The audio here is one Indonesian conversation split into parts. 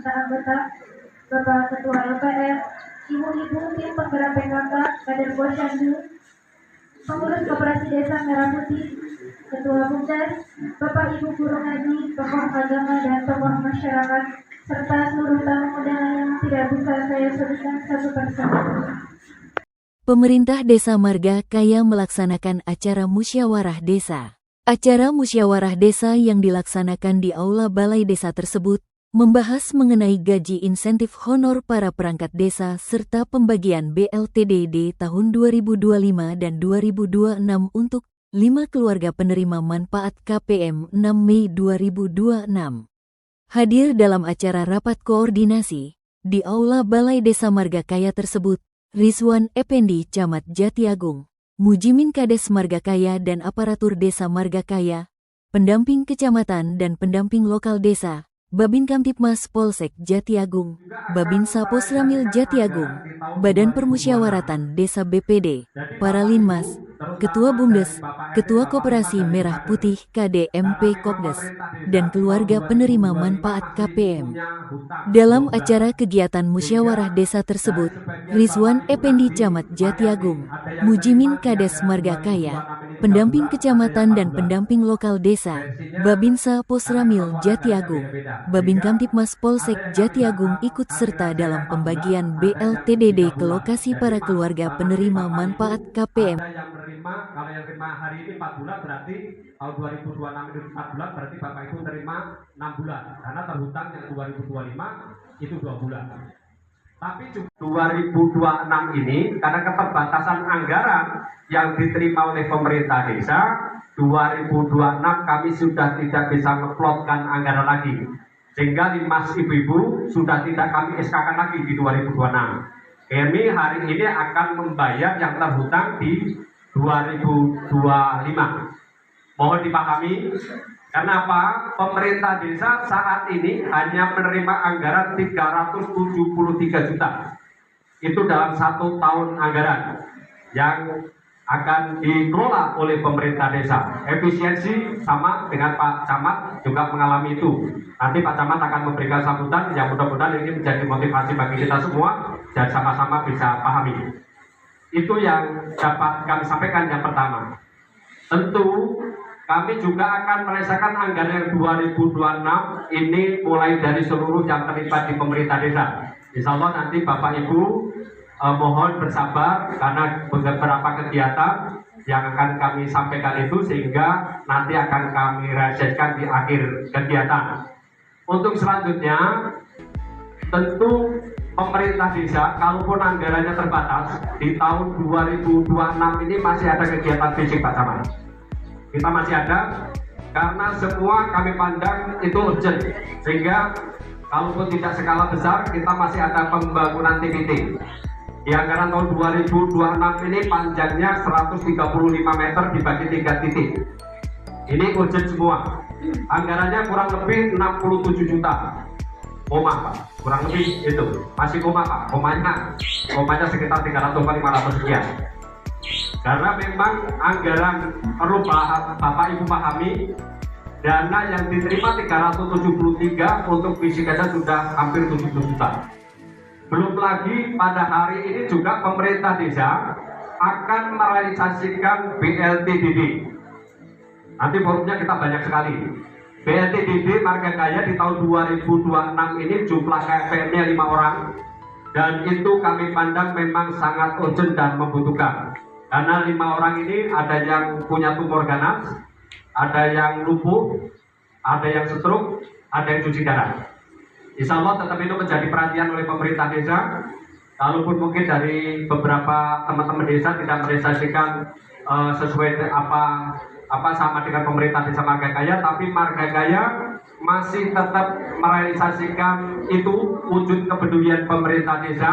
serta anggota, Bapak Ketua LPR, Ibu-ibu tim penggerak PKK, kader Posyandu, pengurus Koperasi Desa Merah Putih, Ketua Bumdes, Bapak Ibu guru ngaji, tokoh agama dan tokoh masyarakat, serta seluruh tamu undangan yang tidak bisa saya sebutkan satu persatu. Pemerintah Desa Marga Kaya melaksanakan acara musyawarah desa. Acara musyawarah desa yang dilaksanakan di Aula Balai Desa tersebut membahas mengenai gaji insentif honor para perangkat desa serta pembagian BLTDD tahun 2025 dan 2026 untuk 5 keluarga penerima manfaat KPM 6 Mei 2026. Hadir dalam acara rapat koordinasi di Aula Balai Desa Marga Kaya tersebut, Rizwan Effendi Camat Jatiagung, Mujimin Kades Marga Kaya dan aparatur Desa Marga Kaya, pendamping kecamatan dan pendamping lokal desa, Babin Kamtipmas Polsek Jatiagung, Babinsa Posramil Jatiagung, Badan Permusyawaratan Desa BPD, para Linmas, Ketua Bumdes, Ketua Koperasi Merah Putih KDMP Kopdes, dan keluarga penerima manfaat KPM. Dalam acara kegiatan musyawarah desa tersebut, Rizwan Effendi Camat Jatiagung, Mujimin Kades Marga Kaya, pendamping kecamatan dan pendamping lokal desa, Babinsa Posramil Jatiagung, Babin Kamtipmas Polsek Jatiagung ikut serta dalam pembagian BLTDD ke lokasi para keluarga penerima manfaat KPM. Kalau yang terima hari ini 4 bulan berarti tahun 2026 itu 4 bulan berarti Bapak Ibu terima 6 bulan karena terhutang yang 2025 itu 2 bulan. Tapi 2026 ini karena keterbatasan anggaran yang diterima oleh pemerintah desa, 2026 kami sudah tidak bisa ngeplotkan anggaran lagi. Sehingga Linmas ibu-ibu sudah tidak kami SK-kan lagi di 2026. Kami hari ini akan membayar yang terhutang di 2025. Mohon dipahami, kenapa pemerintah desa saat ini hanya menerima anggaran 373 juta. Itu dalam 1 tahun anggaran yang akan dikelola oleh pemerintah desa. Efisiensi sama dengan Pak Camat juga mengalami itu. Nanti Pak Camat akan memberikan sambutan yang mudah-mudahan ini menjadi motivasi bagi kita semua dan sama-sama bisa pahami. Itu yang dapat kami sampaikan yang pertama. Tentu kami juga akan merasakan anggaran 2026 ini mulai dari seluruh yang terlibat di pemerintah desa. Insya Allah nanti Bapak Ibu mohon bersabar karena beberapa kegiatan yang akan kami sampaikan itu sehingga nanti akan kami realisasikan di akhir kegiatan. Untuk selanjutnya tentu pemerintah desa, kalaupun anggarannya terbatas, di tahun 2026 ini masih ada kegiatan fisik Pak Camat. Kita masih ada, karena semua kami pandang itu urgent. Sehingga, kalaupun tidak skala besar, kita masih ada pembangunan TPT. Di anggaran tahun 2026 ini panjangnya 135 meter dibagi 3 titik. Ini urgent semua. Anggarannya kurang lebih 67 juta. Koma Pak, kurang lebih itu masih koma Pak, komanya sekitar 300-500 sekian. Karena memang anggaran perlu Bapak Ibu pahami, dana yang diterima 373 untuk fisik saja sudah hampir 70 juta. Belum lagi pada hari ini juga pemerintah desa akan merealisasikan BLTDD. Nanti forumnya kita banyak sekali. BLTDD Marga Kaya di tahun 2026 ini jumlah KPM-nya 5 orang dan itu kami pandang memang sangat urgent dan membutuhkan karena 5 orang ini ada yang punya tumor ganas, ada yang lumpuh, ada yang stroke, ada yang cuci darah. Insya Allah tetap itu menjadi perhatian oleh pemerintah desa. Kalaupun mungkin dari beberapa teman-teman desa tidak merealisasikan sesuai apa sama dengan pemerintah desa Marga Kaya, tapi Marga Kaya masih tetap merealisasikan itu wujud kepedulian pemerintah desa.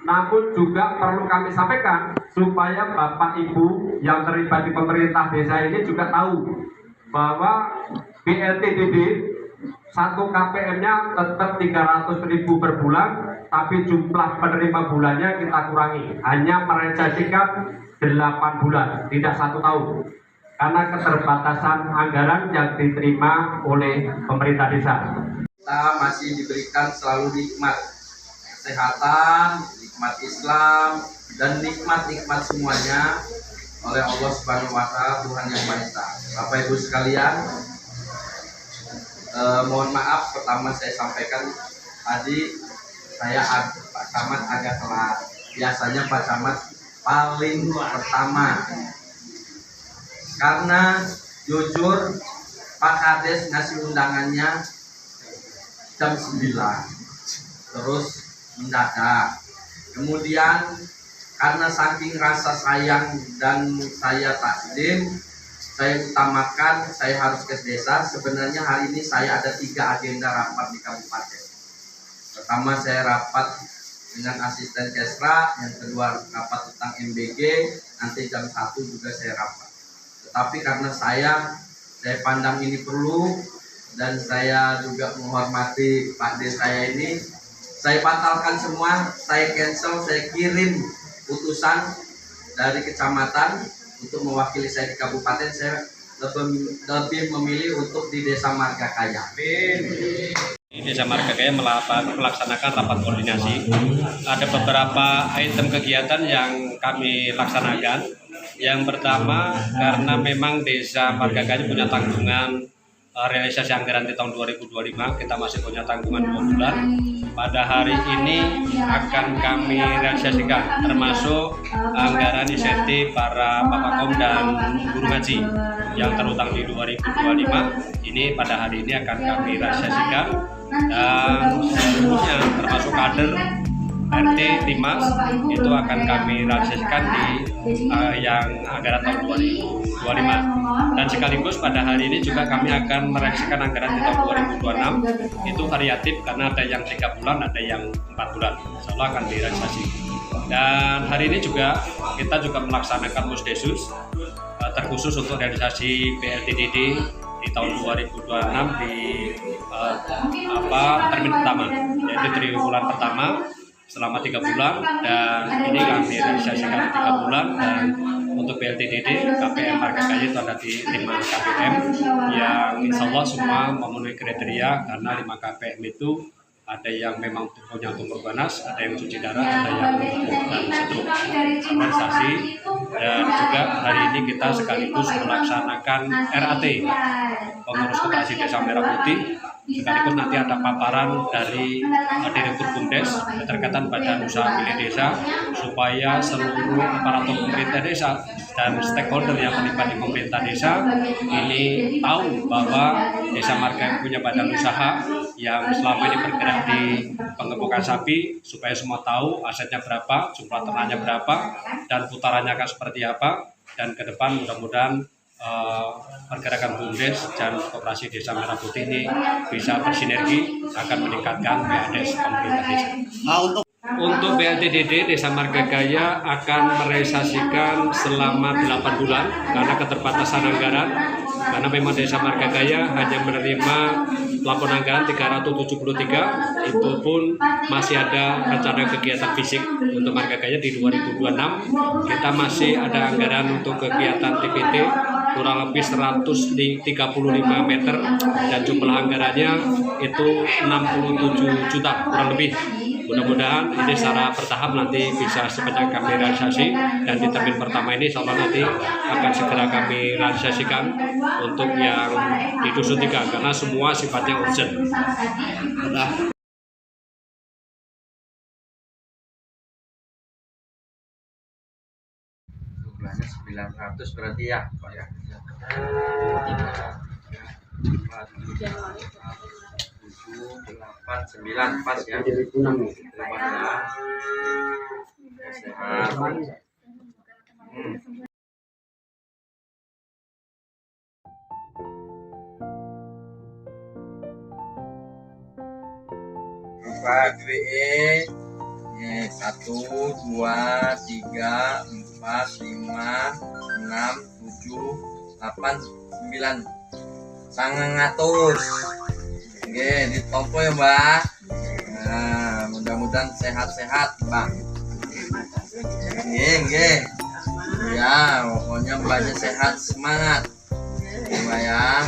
Namun juga perlu kami sampaikan supaya Bapak Ibu yang terlibat di pemerintah desa ini juga tahu bahwa BLTDD 1 KPM-nya tetap 300.000 per bulan, tapi jumlah penerima bulannya kita kurangi, hanya merealisasikan 8 bulan, tidak 1 tahun. Karena keterbatasan anggaran yang diterima oleh pemerintah desa. Kita masih diberikan selalu nikmat kesehatan, nikmat Islam, dan nikmat-nikmat semuanya oleh Allah Subhanahu wa Ta'ala, Tuhan Yang Maha Esa. Bapak Ibu sekalian, mohon maaf pertama saya sampaikan tadi Pak Camat agak telat. Biasanya Pak Camat paling pertama, karena jujur Pak Kades ngasih undangannya jam 9, terus mendadak. Kemudian karena saking rasa sayang dan saya takdim, saya utamakan saya harus ke desa. Sebenarnya hari ini saya ada 3 agenda rapat di kabupaten. Pertama, saya rapat dengan asisten Kesra, yang kedua rapat tentang MBG, nanti jam 1 juga saya rapat. Tetapi karena saya pandang ini perlu, dan saya juga menghormati Pak D saya ini, saya batalkan semua, saya cancel, saya kirim utusan dari kecamatan untuk mewakili saya di kabupaten. Saya lebih memilih untuk di Desa Margakaya. Di Desa Margakaya melaksanakan rapat koordinasi. Ada beberapa item kegiatan yang kami laksanakan. Yang pertama, karena memang Desa Margakaya punya tanggungan realisasi anggaran di tahun 2025, kita masih punya tanggungan 2 bulan. Pada hari ini akan kami realisasikan, termasuk anggaran insentif para Papakom dan guru ngaji yang terutang di 2025. Ini pada hari ini akan kami realisasikan, dan seluruhnya termasuk kader RT Timas itu akan kami realisasikan di yang anggaran tahun 2025. Dan sekaligus pada hari ini juga kami akan merealisasikan anggaran di tahun 2026. Itu variatif karena ada yang 3 bulan, ada yang 4 bulan. Insya Allah akan direalisasi. Dan hari ini juga kita juga melaksanakan musdesus terkhusus untuk realisasi PLTDD di tahun 2026 di termin pertama, yaitu triwulan pertama selama 3 bulan, dan ini kami realisasikan 3 bulan. Dan untuk PLTDD KPM Margakaya itu ada di 5 KPM yang insya Allah semua memenuhi kriteria, karena 5 KPM itu ada yang memang punya tumor ganas, ada yang cuci darah, ada yang dan stroke organisasi. Dan juga hari ini kita sekaligus melaksanakan RAT, pengurus koperasi Desa Merah Putih. Sekaligus nanti ada paparan dari Direktur Bumdes, keterkaitan Badan Usaha Milik Desa, supaya seluruh aparatur pemerintah desa dan stakeholder yang terlibat di pemerintah desa ini tahu bahwa Desa Margakaya punya badan usaha yang selama ini bergerak di pengemukan sapi, supaya semua tahu asetnya berapa, jumlah ternaknya berapa, dan putarannya akan seperti apa. Dan ke depan mudah-mudahan pergerakan Bumdes dan Koperasi Desa Merah Putih ini bisa bersinergi, akan meningkatkan PADES pemerintah desa. Untuk BLTDD Desa Margakaya akan merealisasikan selama 8 bulan karena keterbatasan anggaran, karena memang Desa Margakaya hanya menerima plafon anggaran 373, itu pun masih ada rencana kegiatan fisik untuk Margakaya di 2026. Kita masih ada anggaran untuk kegiatan TPT kurang lebih 135 meter, dan jumlah anggarannya itu 67 juta kurang lebih. Mudah-mudahan ini secara bertahap nanti bisa sebanyak kami realisasi, dan di termin pertama ini insya Allah nanti akan segera kami realisasikan untuk yang di Dusun 3, karena semua sifatnya urgent. Jumlahnya 900 berarti ya Pak ya. 7, 8, 9 pas ya. Terima kasih. Sehat. Pak WE 1, 2, 3, 4, 5, 6, 7, 8, 9 100. Oke, ditompo ya Mbak. Nah, mudah-mudahan sehat-sehat Mbak. Oke. Ya, pokoknya Mbaknya sehat, semangat Mbak ya.